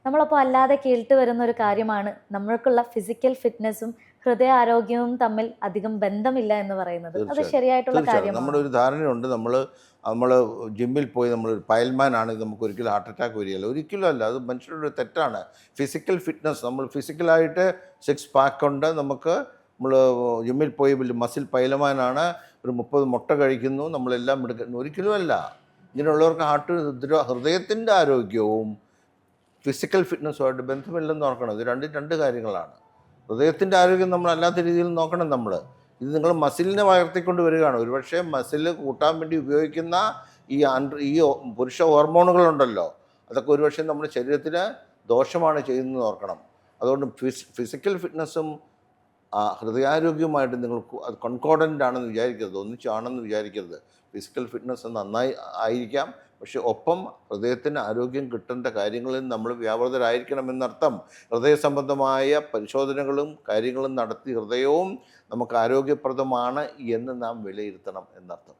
നമ്മളപ്പോൾ അല്ലാതെ കേട്ട് വരുന്ന ഒരു കാര്യമാണ് നമ്മൾക്കുള്ള ഫിസിക്കൽ ഫിറ്റ്നസ്സും ഹൃദയാരോഗ്യവും തമ്മിൽ അധികം ബന്ധമില്ല എന്ന് പറയുന്നത്. അത് തീർച്ചയായിട്ടും ശരിയായിട്ടുള്ള തീർച്ചയായിട്ടും നമ്മുടെ കാര്യമാണോ? ഒരു ധാരണയുണ്ട്. നമ്മൾ ജിമ്മിൽ പോയി നമ്മളൊരു പയൽമാൻ ആണെങ്കിൽ നമുക്ക് ഒരിക്കലും ഹാർട്ട് അറ്റാക്ക് വരികയില്ല. ഒരിക്കലും അല്ല, അത് മനുഷ്യരുടെ ഒരു തെറ്റാണ്. ഫിസിക്കൽ ഫിറ്റ്നസ്, നമ്മൾ ഫിസിക്കലായിട്ട് സിക്സ് പാക്ക് ഉണ്ട്, നമ്മൾ ജിമ്മിൽ പോയി വലിയ മസിൽ പൈലമാനാണ്, ഒരു 30 മുട്ട കഴിക്കുന്നു, നമ്മളെല്ലാം എടുക്കുന്നു, ഒരിക്കലും അല്ല. ഇങ്ങനെയുള്ളവർക്ക് ഹൃദയത്തിൻ്റെ ആരോഗ്യവും ഫിസിക്കൽ ഫിറ്റ്നസ്സുമായിട്ട് ബന്ധമില്ലെന്ന് ഓർക്കണം. ഇത് രണ്ട് കാര്യങ്ങളാണ്. ഹൃദയത്തിൻ്റെ ആരോഗ്യം നമ്മൾ അല്ലാത്ത രീതിയിൽ നോക്കണം. ഇത് നിങ്ങൾ മസിലിനെ വളർത്തിക്കൊണ്ട് വരികയാണ്. ഒരുപക്ഷെ മസിൽ കൂട്ടാൻ വേണ്ടി ഉപയോഗിക്കുന്ന ഈ പുരുഷ ഹോർമോണുകളുണ്ടല്ലോ, അതൊക്കെ ഒരുപക്ഷെ നമ്മുടെ ശരീരത്തിന് ദോഷമാണ് ചെയ്യുന്നതെന്ന് ഓർക്കണം. അതുകൊണ്ട് ഫിസിക്കൽ ഫിറ്റ്നസ്സും ഹൃദയാരോഗ്യവുമായിട്ട് നിങ്ങൾ അത് കൺകോർഡൻ്റ് ആണെന്ന് വിചാരിക്കരുത്, ഒന്നിച്ചാണെന്ന് വിചാരിക്കരുത്. ഫിസിക്കൽ ഫിറ്റ്നസ് നന്നായി ആയിരിക്കാം, പക്ഷെ ഒപ്പം ഹൃദയത്തിന് ആരോഗ്യം കിട്ടേണ്ട കാര്യങ്ങളിൽ നമ്മൾ വ്യാപൃതരായിരിക്കണമെന്നർത്ഥം. ഹൃദയ സംബന്ധമായ പരിശോധനകളും കാര്യങ്ങളും നടത്തി ഹൃദയവും നമുക്ക് ആരോഗ്യപ്രദമാണ് എന്ന് നാം വിലയിരുത്തണം എന്നർത്ഥം.